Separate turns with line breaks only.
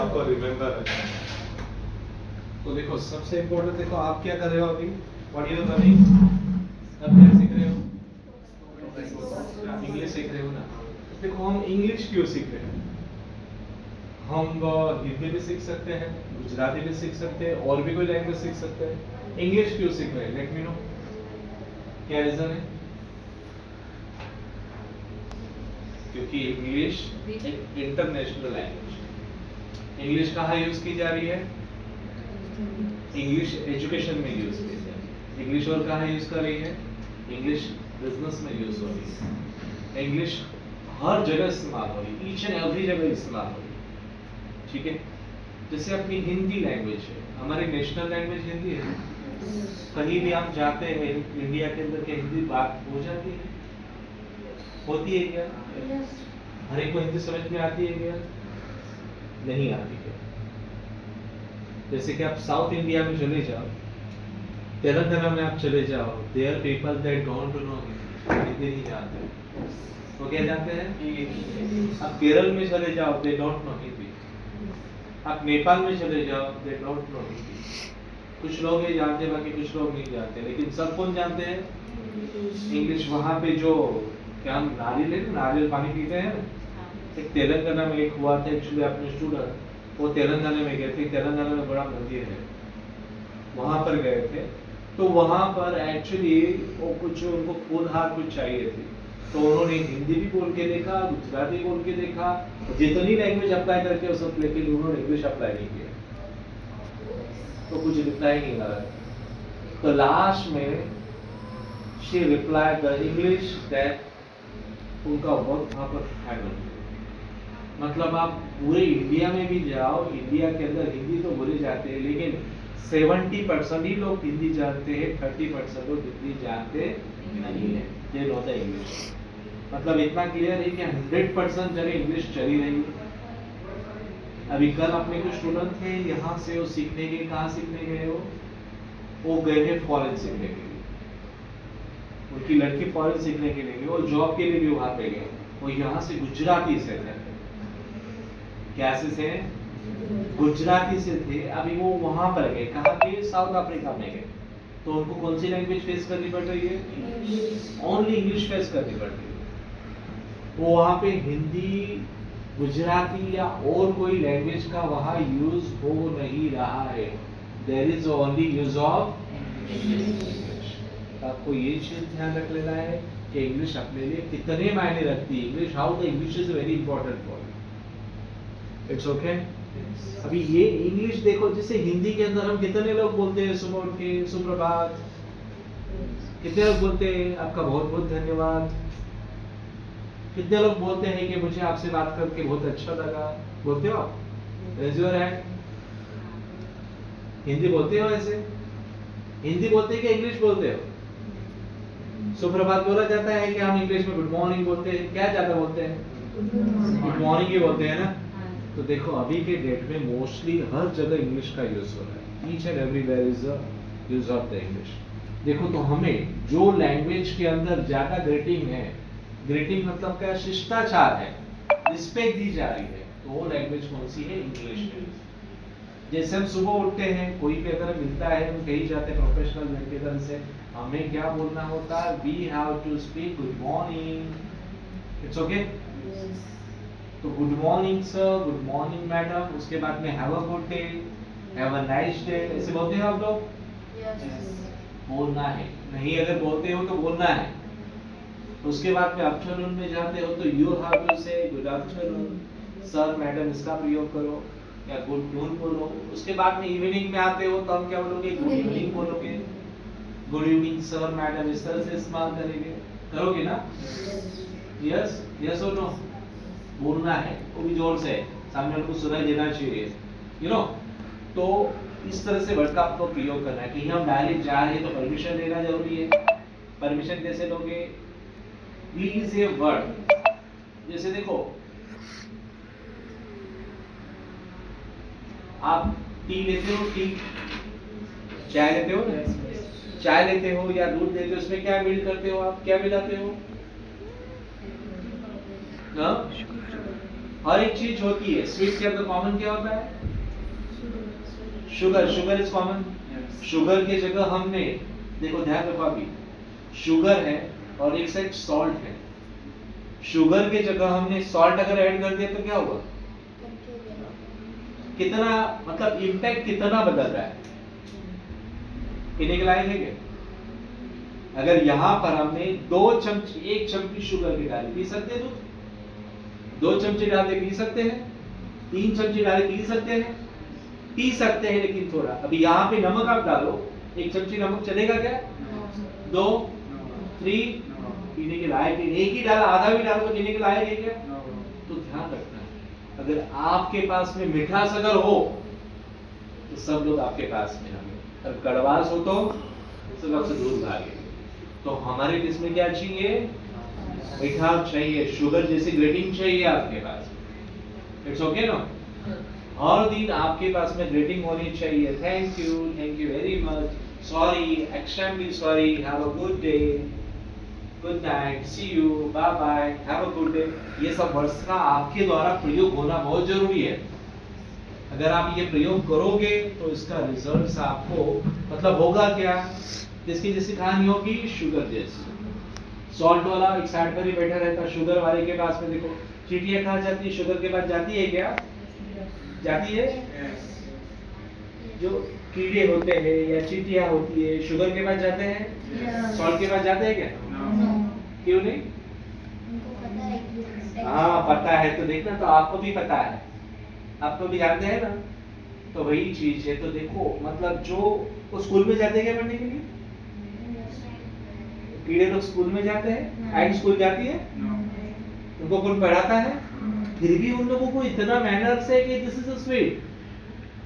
आपको रिमेम्बर रखना है। तो देखो सबसे इम्पोर्टेंट, देखो आप क्या कर रहे हो अभी, व्हाट यू आर लर्निंग, अब क्या सीख रहे हो, इंग्लिश सीख रहे हो ना। देखो हम इंग्लिश क्यों सीख रहे हैं, हम हिंदी भी सीख सकते हैं, गुजराती भी सीख सकते हैं, और भी कोई लैंग्वेज सीख सकते हैं। इंग्लिश क्यों सीख रहे हैं, लेट मी नो, क्या रीजन है? क्योंकि इंग्लिश एक इंटरनेशनल लैंग्वेज। इंग्लिश कहाँ यूज की जा रही है? इंग्लिश एजुकेशन में यूज की जा रही है। इंग्लिश और कहाँ यूज कर रही है? इंग्लिश बिजनेस में यूज हो रही है। इंग्लिश हर जगह इस्तेमाल हो रही है, ईच एंड एवरी जगह इस्तेमाल हो रही है, ठीक है। जैसे अपनी हिंदी लैंग्वेज है, हमारी नेशनल लैंग्वेज हिंदी है। कहीं भी आप जाते हैं इंडिया के अंदर के हिंदी बात हो जाती है, होती है क्या? हर एक को हिंदी समझ में आती है क्या? नहीं आती है। जैसे कि आप साउथ इंडिया में चले जाओ, तेलंगाना में आप चले जाओ, there people that don't know Hindi नहीं जानते, तो क्या जानते हैं? आप केरल में चले जाओ, दे डोंट नो हिंदी। आप नेपाल में चले जाओ, दे डोंट नो हिंदी। कुछ लोग ये जानते हैं, बाकी कुछ लोग नहीं जानते, लेकिन सब कौन जानते हैं? इंग्लिश। वहाँ पे जो क्या हम नारियल है, नारियल पानी पीते हैं ना, एक तेलंगाना में एक हुआ था एक्चुअली, अपने स्टूडेंट वो तेलंगाना में गए थे, तेलंगाना में बड़ा मंदिर है, वहां पर गए थे। तो वहां पर एक्चुअली वो कुछ उनको फूल हार कुछ चाहिए थी, तो उन्होंने हिंदी भी बोल के देखा, गुजराती बोल के देखा, जितनी लैंग्वेज अप्लाई करके वो सब, लेकिन उन्होंने इंग्लिश अप्लाई नहीं किया, तो कुछ रिप्लाई नहीं आ रहा। तो लास्ट में she reply the English that उनका वर्क वहां पर हैंडल। मतलब आप पूरे इंडिया में भी जाओ, इंडिया के अंदर हिंदी तो बोले जाते हैं, लेकिन 70% ही लोग हिंदी जानते हैं, 30% लोग हिंदी जानते नहीं है। ये होता है इंग्लिश। मतलब इतना क्लियर है कि 100% जगह इंग्लिश चली रही है। अभी कल अपने कुछ स्टूडेंट थे यहाँ से, वो सीखने गए, कहाँ सीखने गए वो गए हैं फॉरेन सीखने के लिए, उनकी लड़की फॉरेन सीखने के लिए गई, वो जॉब के लिए भी वहां पे गए। वो यहाँ से गुजराती से थे, कैसे से? गुजराती से थे। अभी वो वहां पर गए, कहाँ पे? साउथ अफ्रीका में गए। तो उनको कौन सी लैंग्वेज फेस करनी पड़ रही है? ओनली इंग्लिश फेस करनी पड़ रही है। वो वहां पे हिंदी, गुजराती या और कोई लैंग्वेज का वहां यूज हो नहीं रहा है। There is only use of English. आपको ये चीज ध्यान रख लेना है कि इंग्लिश अपने लिए कितने मायने रखती है। English, how the English is very important for you. It's okay. अभी ये इंग्लिश देखो, जैसे हिंदी के अंदर हम कितने लोग बोलते हैं सुबह उठ के सुप्रभात, कितने लोग बोलते हैं आपका बहुत बहुत धन्यवाद, कितने लोग बोलते हैं कि मुझे आपसे बात करके बहुत अच्छा लगा, बोलते हो आप? Raise your hand. हिंदी बोलते हो ऐसे? हिंदी बोलते हैं कि इंग्लिश बोलते हो? सुप्रभात बोला जाता है कि हम इंग्लिश में गुड मॉर्निंग बोलते हैं, क्या ज्यादा बोलते हैं? गुड मॉर्निंग ही बोलते हैं ना। तो देखो अभी के डेट में मोस्टली हर जगह इंग्लिश का यूज हो रहा है, each and everywhere is a use of the English. देखो तो हमें जो लैंग्वेज के अंदर ज्यादा ग्रीटिंग है, ग्रीटिंग मतलब क्या? शिष्टाचार है, रिस्पेक्ट दी जा रही है, तो वो लैंग्वेज कौन सी है? इंग्लिश है। जैसे हम सुबह उठते हैं, कोई भी अगर मिलता है, हम कहीं जाते हैं प्रोफेशनल व्यक्ति से, हमें क्या बोलना होता है? We have to speak good morning. It's okay. तो good morning sir, good morning madam, उसके बाद में have a good day, have a nice day, ऐसे बोलते हैं आप लोग? बोलना है। नहीं अगर बोलते हो तो बोलना है। उसके बाद में आफ्टरनून में जाते हो तो यू हैव टू से गुड आफ्टरनून सर मैडम, इसका प्रयोग करो, या गुड नून बोलो। उसके बाद में इवनिंग में आते हो तो हम क्या बोलोगे? गुड इवनिंग बोलोगे, गुड इवनिंग सर मैडम, इस तरह से इस्तेमाल करेंगे, करोगे ना? यस, यस और नो? बोलना है, वो भी जोर से, सामने वाले को सुनाई देना चाहिए, यू नो। तो इस तरह से वर्ड का आपको प्रयोग करना है। कहीं हम डायरेक्ट जा रहे हैं तो परमिशन लेना जरूरी है। परमिशन कैसे लोगे? प्लीज ये वर्ड, जैसे देखो आप टी लेते हो, टी चाय लेते हो ना, चाय लेते हो या दूध लेते हो, उसमें क्या मिल करते हो आप? क्या मिलाते हो? और एक चीज होती है स्वीट के अंदर कॉमन क्या होता है? Sugar. Sugar is common. Sugar की जगह हमने देखो ध्यान रखो अभी शुगर है और एक साइड सॉल्ट है। शुगर की जगह हमने सॉल्ट अगर ऐड कर दिया तो क्या होगा? कितना मतलब इम्पैक्ट कितना बदल रहा है? पीने के लायक है क्या? अगर यहाँ पर हमने 1 चमची शुगर की डाली, पी सकते हैं दूध? 2 चमचे डाल के पी सकते हैं? 3 चमचे डाल के पी सकते हैं? पी सकते हैं, लेकिन थोड़ा। अभी यहाँ पे नमक आप डालो, 1 चमची नमक चलेगा क्या? 2, 3 पीने के लायक है। एक ही डाला, आधा भी डालो तो पीने के लायक है क्या? तो ध्यान रखना है, अगर आपके पास में मिठास अगर हो तो सब लोग आपके पास में आएंगे, और कड़वास हो तो सब आपसे दूर भागेंगे। तो हमारे डिश में क्या चाहिए? मिठास चाहिए, शुगर जैसी ग्रेटिंग चाहिए आपके पास। इट्स ओके ना? हर दिन आपके पास में ग्रेटिंग होनी चाहिए। Thank you very much, sorry, extremely sorry, have a good day, good night, see you, bye bye, have a good day. ये सब वर्ड्स का आपके द्वारा प्रयोग होना बहुत जरूरी है। अगर आप ये प्रयोग करोगे तो इसका रिजल्ट्स आपको मतलब होगा क्या? जिसकी जैसी कहानी होगी शुगर जैसी। सॉल्ट वाला एक साइड पर ही बैठा रहता, शुगर वाले के पास में देखो चींटियां कहाँ जाती है? शुगर के पास जाती है क्या? जाती है? जो कीड़े होते हैं या चींटियां होती है शुगर के पास जाते हैं? सॉल्ट के पास जाते हैं क्या? क्यों नहीं? हाँ पता है, तो देखना, तो आपको भी पता है, आप तो भी जानते हैं ना। तो वही चीज है। तो देखो मतलब जो वो स्कूल में जाते हैं क्या पढ़ने के लिए? कीड़े लोग स्कूल में जाते हैं? आइट स्कूल जाती है? उनको कौन पढ़ाता है? फिर भी उन लोगों को इतना मैनर्स है कि दिस इज अ स्वीट।